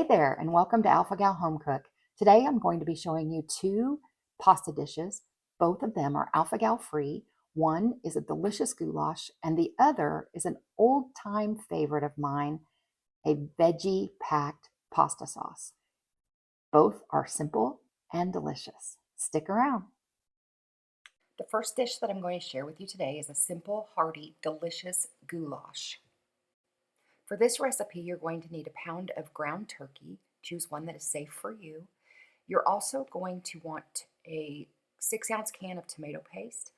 Hey there, and welcome to Alpha Gal Home Cook. Today I'm going to be showing you two pasta dishes. Both of them are Alpha Gal free. One is a delicious goulash, and the other is an old-time favorite of mine, a veggie-packed pasta sauce. Both are simple and delicious. Stick around. The first dish that I'm going to share with you today is a simple, hearty, delicious goulash. For this recipe, you're going to need a pound of ground turkey. Choose one that is safe for you. You're also going to want a 6-ounce can of tomato paste,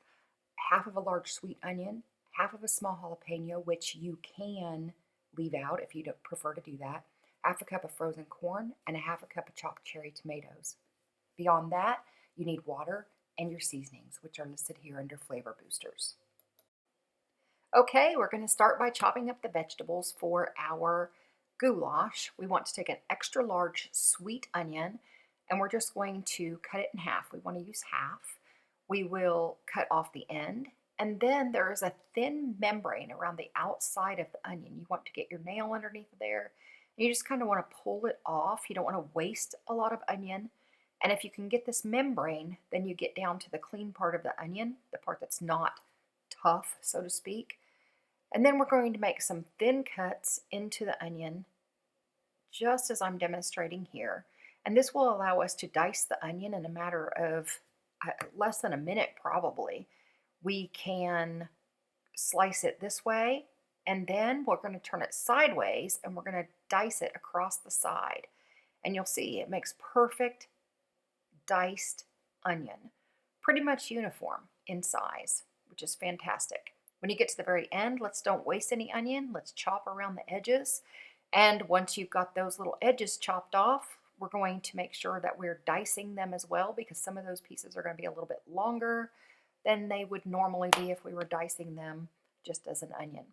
half of a large sweet onion, half of a small jalapeno, which you can leave out if you don't prefer to do that, half a cup of frozen corn, and a half a cup of chopped cherry tomatoes. Beyond that, you need water and your seasonings, which are listed here under flavor boosters. Okay, we're going to start by chopping up the vegetables for our goulash. We want to take an extra large sweet onion and we're just going to cut it in half. We want to use half. We will cut off the end, and then there is a thin membrane around the outside of the onion. You want to get your nail underneath there. You just kind of want to pull it off. You don't want to waste a lot of onion. And if you can get this membrane, then you get down to the clean part of the onion, the part that's not tough, so to speak. And then we're going to make some thin cuts into the onion, just as I'm demonstrating here. And this will allow us to dice the onion in a matter of less than a minute probably. We can slice it this way, and then we're going to turn it sideways and we're going to dice it across the side. And you'll see it makes perfect diced onion, pretty much uniform in size, which is fantastic. When you get to the very end, don't waste any onion. Let's chop around the edges. And once you've got those little edges chopped off, we're going to make sure that we're dicing them as well, because some of those pieces are going to be a little bit longer than they would normally be if we were dicing them just as an onion.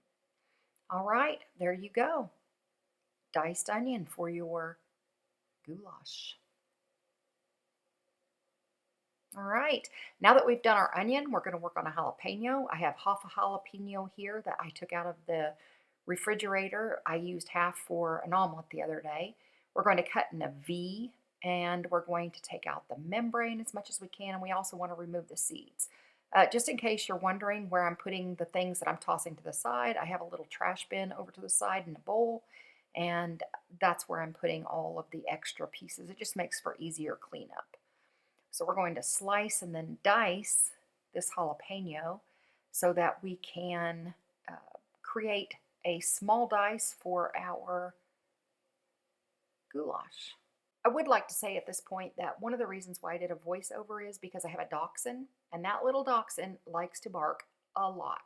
All right, there you go. Diced onion for your goulash. All right, now that we've done our onion, we're going to work on a jalapeno. I have half a jalapeno here that I took out of the refrigerator. I used half for an omelet the other day. We're going to cut in a V, and we're going to take out the membrane as much as we can, and we also want to remove the seeds. Just in case you're wondering where I'm putting the things that I'm tossing to the side, I have a little trash bin over to the side in a bowl, and that's where I'm putting all of the extra pieces. It just makes for easier cleanup. So we're going to slice and then dice this jalapeno so that we can create a small dice for our goulash. I would like to say at this point that one of the reasons why I did a voiceover is because I have a dachshund, and that little dachshund likes to bark a lot.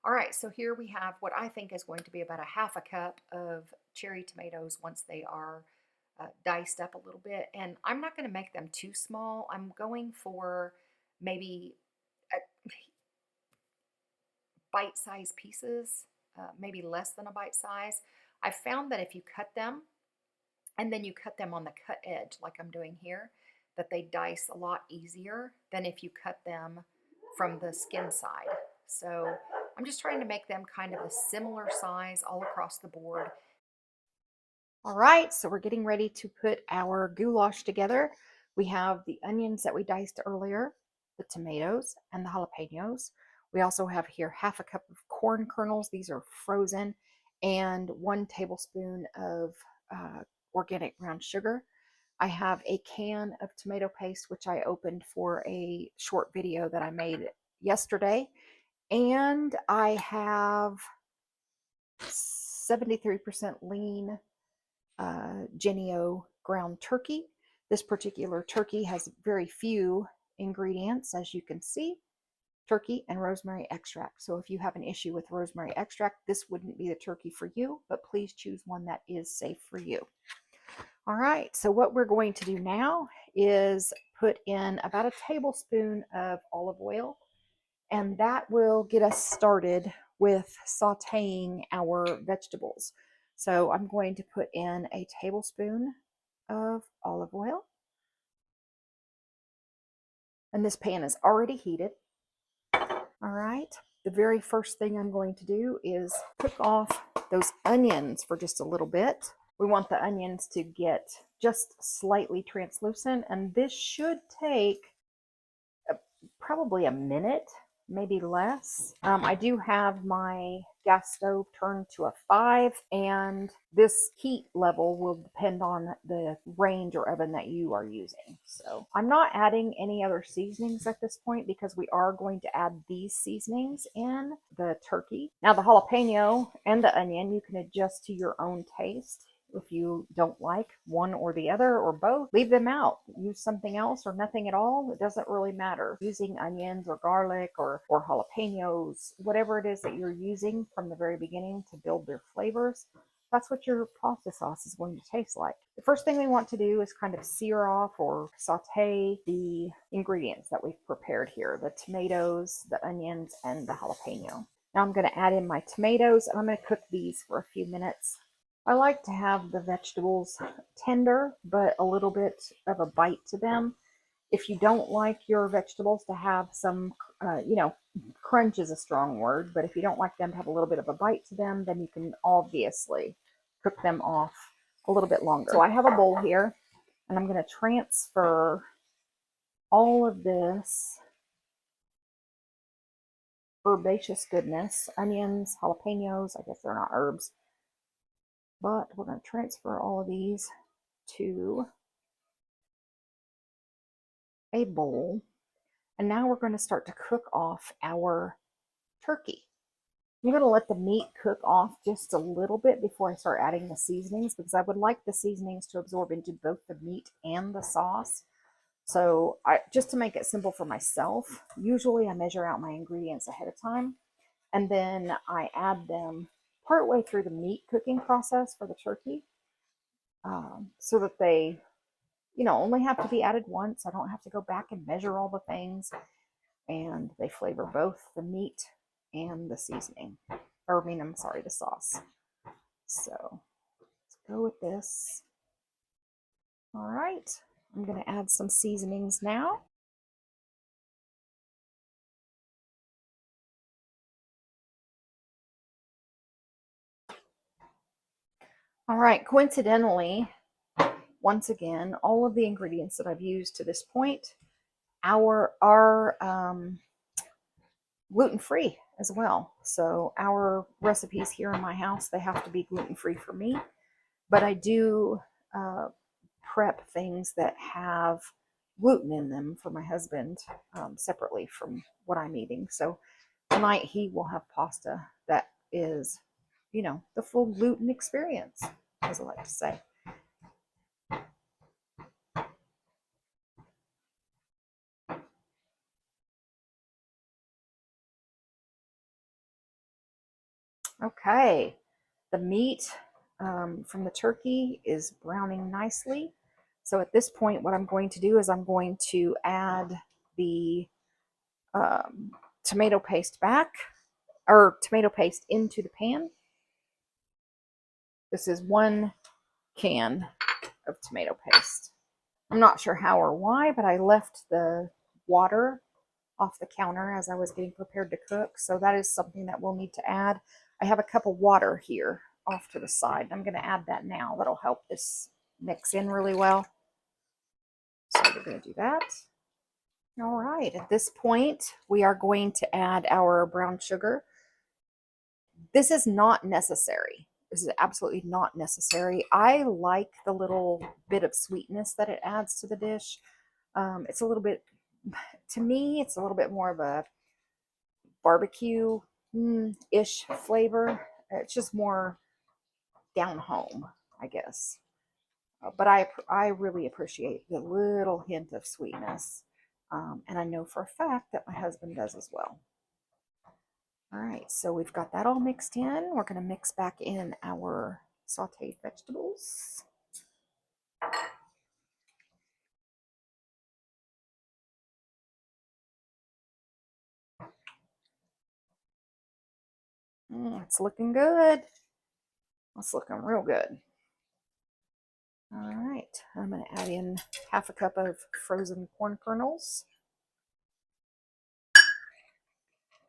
All right, so here we have what I think is going to be about a half a cup of cherry tomatoes once they are diced up a little bit. And I'm not going to make them too small. I'm going for maybe bite-sized pieces, maybe less than a bite size. I've found that if you cut them and then you cut them on the cut edge like I'm doing here, that they dice a lot easier than if you cut them from the skin side. So I'm just trying to make them kind of a similar size all across the board. All right, so we're getting ready to put our goulash together. We have the onions that we diced earlier, the tomatoes, and the jalapenos. We also have here half a cup of corn kernels. These are frozen, and 1 tablespoon of organic brown sugar. I have a can of tomato paste, which I opened for a short video that I made yesterday. And I have 73% lean Jennie-O ground turkey. This particular turkey has very few ingredients, as you can see. Turkey and rosemary extract. So if you have an issue with rosemary extract, this wouldn't be the turkey for you, but please choose one that is safe for you. All right, so what we're going to do now is put in about a tablespoon of olive oil, and that will get us started with sauteing our vegetables. So I'm going to put in a tablespoon of olive oil. And this pan is already heated. All right, the very first thing I'm going to do is cook off those onions for just a little bit. We want the onions to get just slightly translucent, and this should take probably a minute, maybe less. I do have my gas stove turned to a 5, and this heat level will depend on the range or oven that you are using. So I'm not adding any other seasonings at this point because we are going to add these seasonings in the turkey. Now the jalapeno and the onion you can adjust to your own taste. If you don't like one or the other or both, leave them out. Use something else or nothing at all. It doesn't really matter. Using onions or garlic or jalapenos, whatever it is that you're using from the very beginning to build their flavors, that's what your pasta sauce is going to taste like. The first thing we want to do is kind of sear off or saute the ingredients that we've prepared here, the tomatoes, the onions, and the jalapeno. Now I'm going to add in my tomatoes, and I'm going to cook these for a few minutes. I like to have the vegetables tender, but a little bit of a bite to them. If you don't like your vegetables to have some, crunch is a strong word, but if you don't like them to have a little bit of a bite to them, then you can obviously cook them off a little bit longer. So I have a bowl here, and I'm going to transfer all of this herbaceous goodness, onions, jalapenos, I guess they're not herbs, but we're going to transfer all of these to a bowl. And now we're going to start to cook off our turkey. I'm going to let the meat cook off just a little bit before I start adding the seasonings, because I would like the seasonings to absorb into both the meat and the sauce. So just to make it simple for myself, usually I measure out my ingredients ahead of time, and then I add them partway through the meat cooking process for the turkey, so that they only have to be added once. I don't have to go back and measure all the things, and they flavor both the meat and the seasoning. I'm sorry, the sauce. So let's go with this. All right, I'm going to add some seasonings now. All right, coincidentally, once again, all of the ingredients that I've used to this point are gluten-free as well. So our recipes here in my house, they have to be gluten-free for me, but I do prep things that have gluten in them for my husband, separately from what I'm eating. So tonight he will have pasta that is, the full gluten experience, as I like to say. Okay, the meat from the turkey is browning nicely. So at this point, what I'm going to do is I'm going to add the tomato paste tomato paste into the pan. This is 1 can of tomato paste. I'm not sure how or why, but I left the water off the counter as I was getting prepared to cook. So that is something that we'll need to add. I have a cup of water here off to the side. I'm going to add that now. That'll help this mix in really well. So we're going to do that. All right, at this point, we are going to add our brown sugar. This is not necessary. This is absolutely not necessary. I like the little bit of sweetness that it adds to the dish. It's a little bit, to me, it's a little bit more of a barbecue-ish flavor. It's just more down home, I guess. But I really appreciate the little hint of sweetness. And I know for a fact that my husband does as well. All right, so we've got that all mixed in. We're going to mix back in our sauteed vegetables. It's looking good. It's looking real good. All right, I'm going to add in half a cup of frozen corn kernels.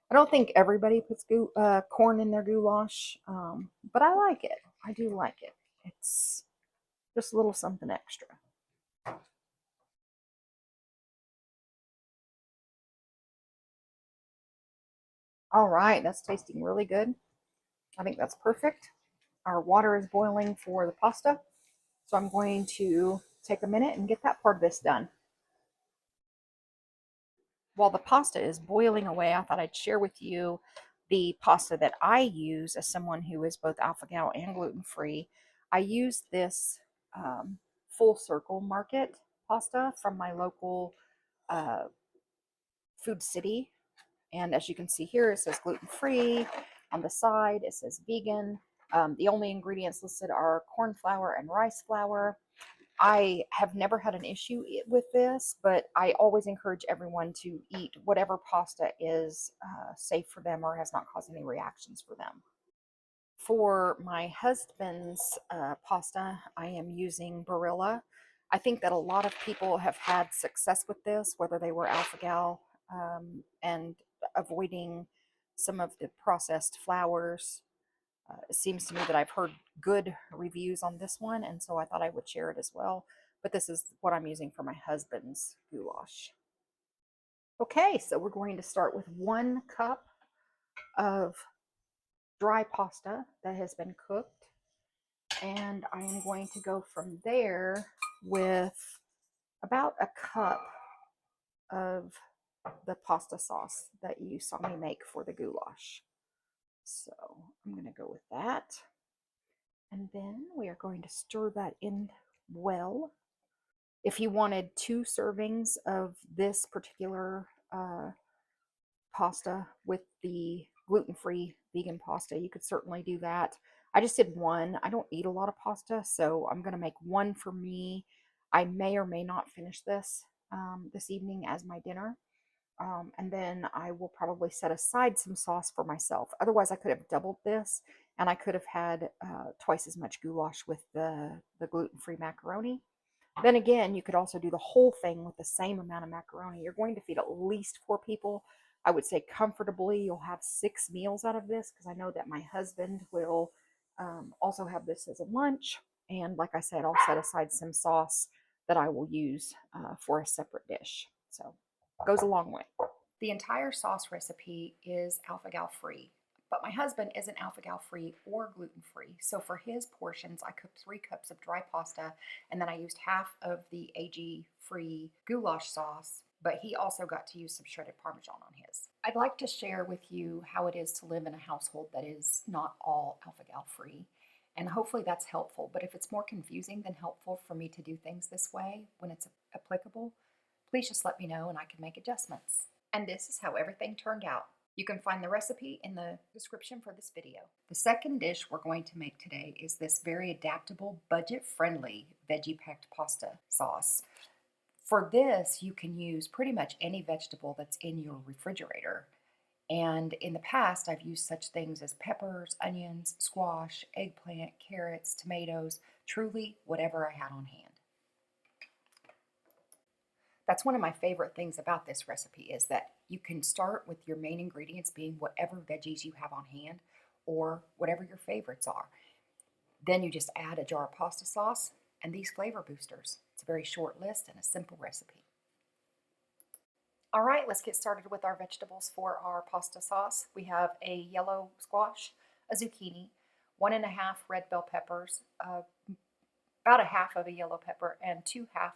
I don't think everybody puts corn in their goulash, but I like it. I do like it. It's just a little something extra. All right, that's tasting really good. I think that's perfect. Our water is boiling for the pasta, so I'm going to take a minute and get that part of this done. While the pasta is boiling away, I thought I'd share with you the pasta that I use as someone who is both alpha gal and gluten free. I use this full circle market pasta from my local uh, food city. And as you can see here, it says gluten free. On the side, it says vegan. The only ingredients listed are corn flour and rice flour. I have never had an issue with this, but I always encourage everyone to eat whatever pasta is safe for them or has not caused any reactions for them. For my husband's pasta, I am using Barilla. I think that a lot of people have had success with this, whether they were alpha gal and avoiding some of the processed flours. It seems to me that I've heard good reviews on this one, and so I thought I would share it as well. But this is what I'm using for my husband's goulash. Okay, so we're going to start with 1 cup of dry pasta that has been cooked, and I am going to go from there with about a cup of the pasta sauce that you saw me make for the goulash. So I'm going to go with that. And then we are going to stir that in well. If you wanted 2 servings of this particular pasta with the gluten-free vegan pasta, you could certainly do that. I just did 1. I don't eat a lot of pasta, so I'm going to make 1 for me. I may or may not finish this this evening as my dinner. And then I will probably set aside some sauce for myself. Otherwise, I could have doubled this, and I could have had twice as much goulash with the gluten-free macaroni. Then again, you could also do the whole thing with the same amount of macaroni. You're going to feed at least 4 people. I would say comfortably you'll have 6 meals out of this, because I know that my husband will also have this as a lunch. And like I said, I'll set aside some sauce that I will use for a separate dish. So goes a long way. The entire sauce recipe is alpha gal free, but my husband isn't alpha gal free or gluten free. So for his portions, I cooked 3 cups of dry pasta, and then I used half of the AG free goulash sauce, but he also got to use some shredded Parmesan on his. I'd like to share with you how it is to live in a household that is not all alpha gal free. And hopefully that's helpful. But if it's more confusing than helpful for me to do things this way when it's applicable, please just let me know and I can make adjustments. And this is how everything turned out. You can find the recipe in the description for this video. The second dish we're going to make today is this very adaptable, budget-friendly veggie-packed pasta sauce. For this, you can use pretty much any vegetable that's in your refrigerator. And in the past, I've used such things as peppers, onions, squash, eggplant, carrots, tomatoes, truly whatever I had on hand. That's one of my favorite things about this recipe, is that you can start with your main ingredients being whatever veggies you have on hand or whatever your favorites are. Then you just add a jar of pasta sauce and these flavor boosters. It's a very short list and a simple recipe. All right, let's get started with our vegetables for our pasta sauce. We have a yellow squash, a zucchini, 1½ red bell peppers, about a half of a yellow pepper, and 2 half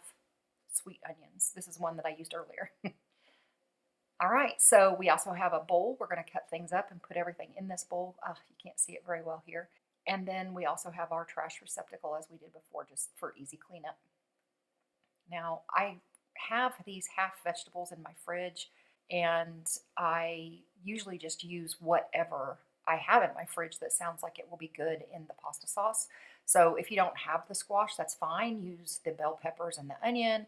sweet onions. This is one that I used earlier. All right, so we also have a bowl. We're going to cut things up and put everything in this bowl. You can't see it very well here. And then we also have our trash receptacle, as we did before, just for easy cleanup. Now, I have these half vegetables in my fridge, and I usually just use whatever I have in my fridge that sounds like it will be good in the pasta sauce. So if you don't have the squash, that's fine. Use the bell peppers and the onion.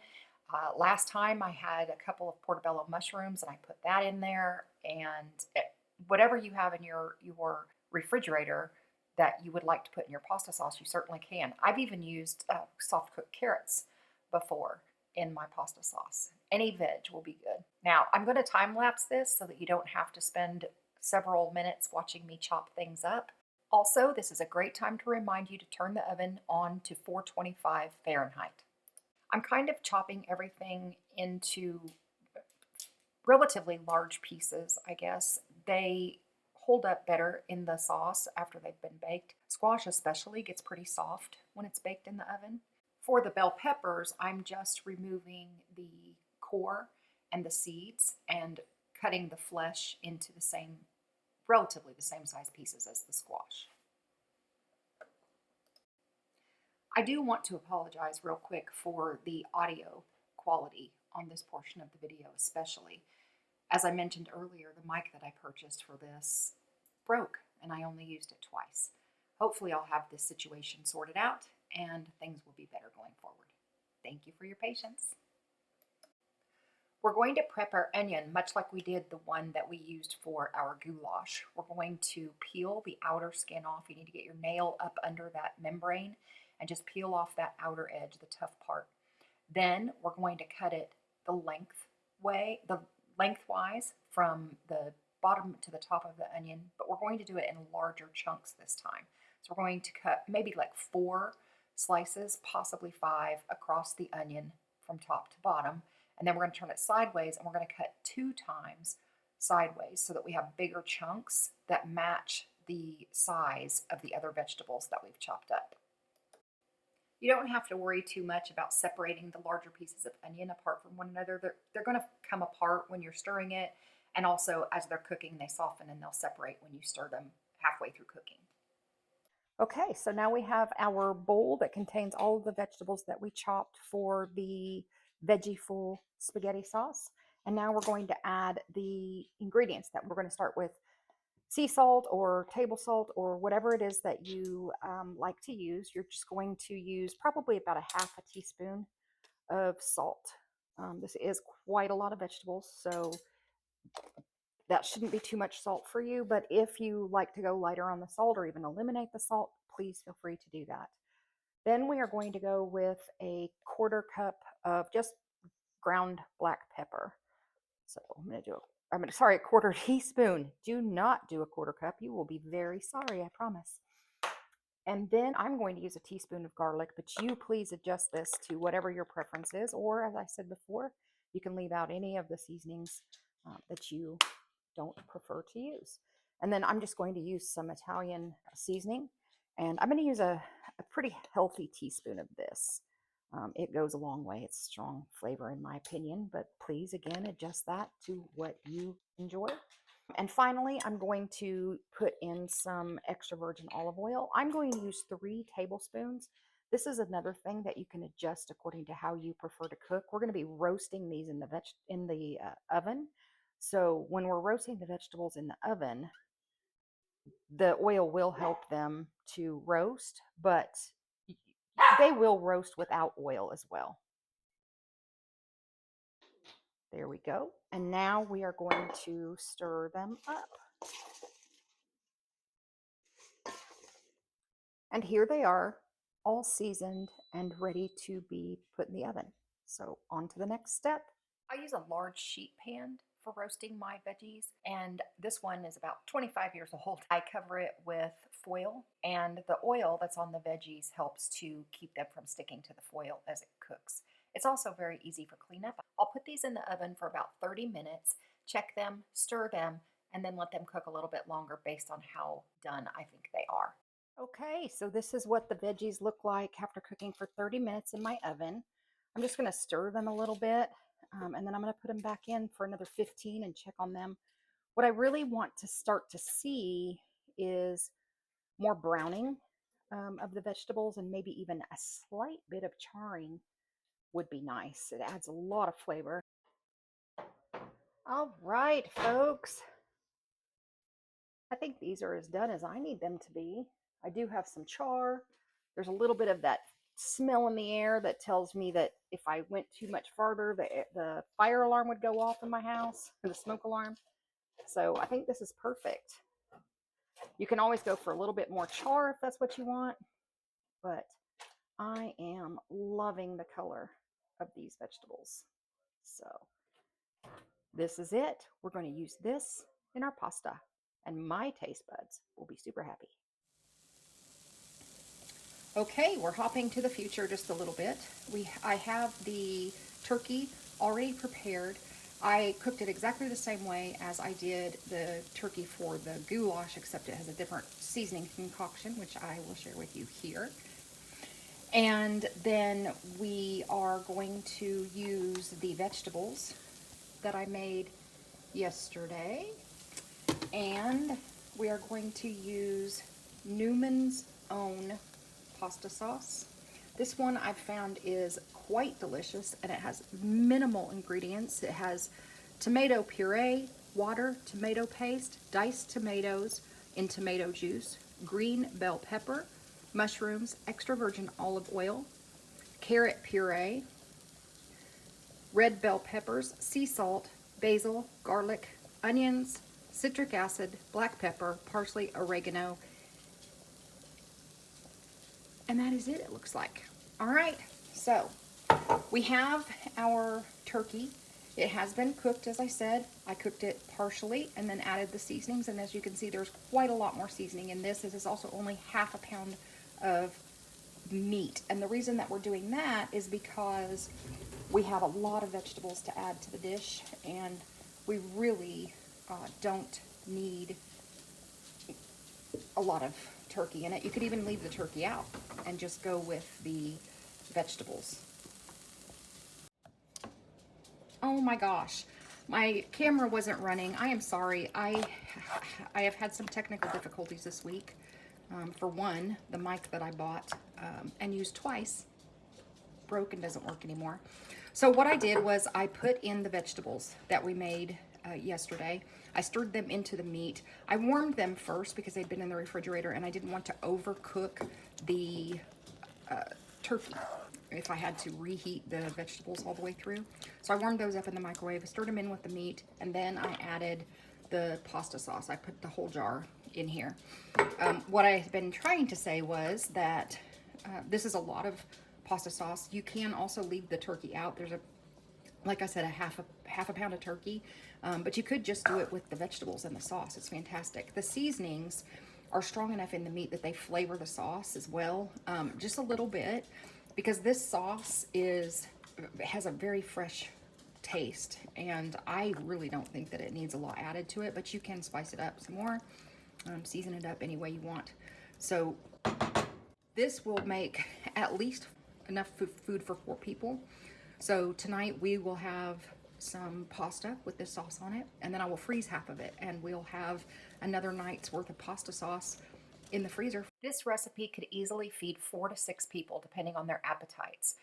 Last time I had a couple of portobello mushrooms, and I put that in there. And whatever you have in your refrigerator that you would like to put in your pasta sauce, you certainly can. I've even used soft cooked carrots before in my pasta sauce. Any veg will be good. Now, I'm going to time lapse this so that you don't have to spend several minutes watching me chop things up. Also, this is a great time to remind you to turn the oven on to 425 Fahrenheit. I'm kind of chopping everything into relatively large pieces, I guess. They hold up better in the sauce after they've been baked. Squash especially gets pretty soft when it's baked in the oven. For the bell peppers, I'm just removing the core and the seeds and cutting the flesh into the same, relatively the same size pieces as the squash. I do want to apologize real quick for the audio quality on this portion of the video especially. As I mentioned earlier, the mic that I purchased for this broke and I only used it twice. Hopefully I'll have this situation sorted out and things will be better going forward. Thank you for your patience. We're going to prep our onion much like we did the one that we used for our goulash. We're going to peel the outer skin off. You need to get your nail up under that membrane and just peel off that outer edge, the tough part. Then we're going to cut it the lengthwise from the bottom to the top of the onion, but we're going to do it in larger chunks this time. So we're going to cut maybe like 4 slices, possibly 5, across the onion from top to bottom. And then we're going to turn it sideways and we're going to cut 2 times sideways so that we have bigger chunks that match the size of the other vegetables that we've chopped up. You don't have to worry too much about separating the larger pieces of onion apart from one another. They're going to come apart when you're stirring it, and also as they're cooking they soften and they'll separate when you stir them halfway through cooking. Okay, so now we have our bowl that contains all of the vegetables that we chopped for the veggie full spaghetti sauce. And now we're going to add the ingredients that we're going to start with. Sea salt or table salt or whatever it is that you like to use. You're just going to use probably about a half a teaspoon of salt. This is quite a lot of vegetables, so that shouldn't be too much salt for you. But if you like to go lighter on the salt or even eliminate the salt, please feel free to do that. Then we are going to go with a 1/4 cup of just ground black pepper. So I'm going to do a 1/4 teaspoon. Do not do a 1/4 cup. You will be very sorry, I promise. And then I'm going to use a teaspoon of garlic, but you please adjust this to whatever your preference is. Or as I said before, you can leave out any of the seasonings that you don't prefer to use. And then I'm just going to use some Italian seasoning. And I'm going to use a pretty healthy teaspoon of this. It goes a long way. It's strong flavor in my opinion, but please, again, adjust that to what you enjoy. And finally, I'm going to put in some extra virgin olive oil. I'm going to use 3 tablespoons. This is another thing that you can adjust according to how you prefer to cook. We're going to be roasting these in the oven. So when we're roasting the vegetables in the oven, the oil will help them to roast, but they will roast without oil as well. There we go. And now we are going to stir them up. And here they are, all seasoned and ready to be put in the oven. So on to the next step. I use a large sheet pan for roasting my veggies, and this one is about 25 years old. I cover it with foil, and the oil that's on the veggies helps to keep them from sticking to the foil as it cooks. It's also very easy for cleanup. I'll put these in the oven for about 30 minutes, check them, stir them, and then let them cook a little bit longer based on how done I think they are. Okay, so this is what the veggies look like after cooking for 30 minutes in my oven. I'm just going to stir them a little bit, and then I'm going to put them back in for another 15 and check on them. What I really want to start to see is more browning of the vegetables, and maybe even a slight bit of charring would be nice. It adds a lot of flavor. All right, folks. I think these are as done as I need them to be. I do have some char. There's a little bit of that smell in the air that tells me that if I went too much farther, the fire alarm would go off in my house, or the smoke alarm. So I think this is perfect. You can always go for a little bit more char if that's what you want, but I am loving the color of these vegetables. So this is it. We're going to use this in our pasta, and my taste buds will be super happy. Okay, we're hopping to the future just a little bit. I have the turkey already prepared. I cooked it exactly the same way as I did the turkey for the goulash, except it has a different seasoning concoction, which I will share with you here. And then we are going to use the vegetables that I made yesterday. And we are going to use Newman's Own pasta sauce. This one I've found is quite delicious, and it has minimal ingredients. It has tomato puree, water, tomato paste, diced tomatoes in tomato juice, green bell pepper, mushrooms, extra virgin olive oil, carrot puree, red bell peppers, sea salt, basil, garlic, onions, citric acid, black pepper, parsley, oregano, and that is it, it looks like. All right, so we have our turkey. It has been cooked, as I said. I cooked it partially and then added the seasonings, and as you can see, there's quite a lot more seasoning in this. This is also only half a pound of meat, and the reason that we're doing that is because we have a lot of vegetables to add to the dish, and we really don't need a lot of turkey in it. You could even leave the turkey out and just go with the vegetables. Oh my gosh, my camera wasn't running. I am sorry. I have had some technical difficulties this week. For one, the mic that I bought and used twice broke and doesn't work anymore. So what I did was I put in the vegetables that we made yesterday. I stirred them into the meat. I warmed them first because they'd been in the refrigerator, and I didn't want to overcook the turkey if I had to reheat the vegetables all the way through. So I warmed those up in the microwave, I stirred them in with the meat, and then I added the pasta sauce. I put the whole jar in here. What I had been trying to say was that this is a lot of pasta sauce. You can also leave the turkey out. There's like I said, a half a pound of turkey, but you could just do it with the vegetables and the sauce. It's fantastic. The seasonings are strong enough in the meat that they flavor the sauce as well, just a little bit, because this sauce has a very fresh taste, and I really don't think that it needs a lot added to it, but you can spice it up some more, season it up any way you want. So this will make at least enough food for 4 people. So tonight we will have some pasta with this sauce on it, and then I will freeze half of it, and we'll have another night's worth of pasta sauce in the freezer. This recipe could easily feed 4 to 6 people depending on their appetites.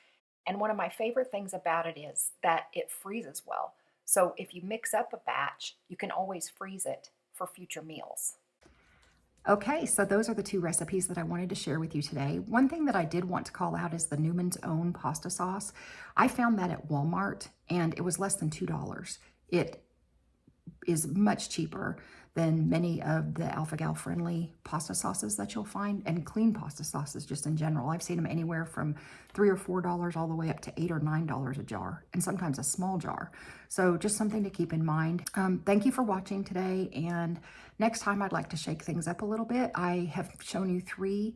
And one of my favorite things about it is that it freezes well. So if you mix up a batch, you can always freeze it for future meals. Okay, so those are the 2 recipes that I wanted to share with you today. One thing that I did want to call out is the Newman's Own pasta sauce. I found that at Walmart, and it was less than $2. It is much cheaper than many of the alpha-gal friendly pasta sauces that you'll find, and clean pasta sauces just in general. I've seen them anywhere from $3 or $4 all the way up to $8 or $9 a jar, and sometimes a small jar. So just something to keep in mind. Thank you for watching today, and next time I'd like to shake things up a little bit. I have shown you 3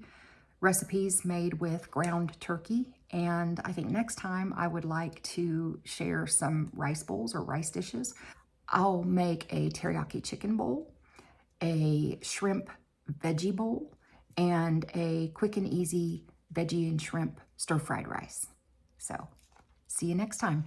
recipes made with ground turkey, and I think next time I would like to share some rice bowls or rice dishes. I'll make a teriyaki chicken bowl, a shrimp veggie bowl, and a quick and easy veggie and shrimp stir-fried rice. So, see you next time.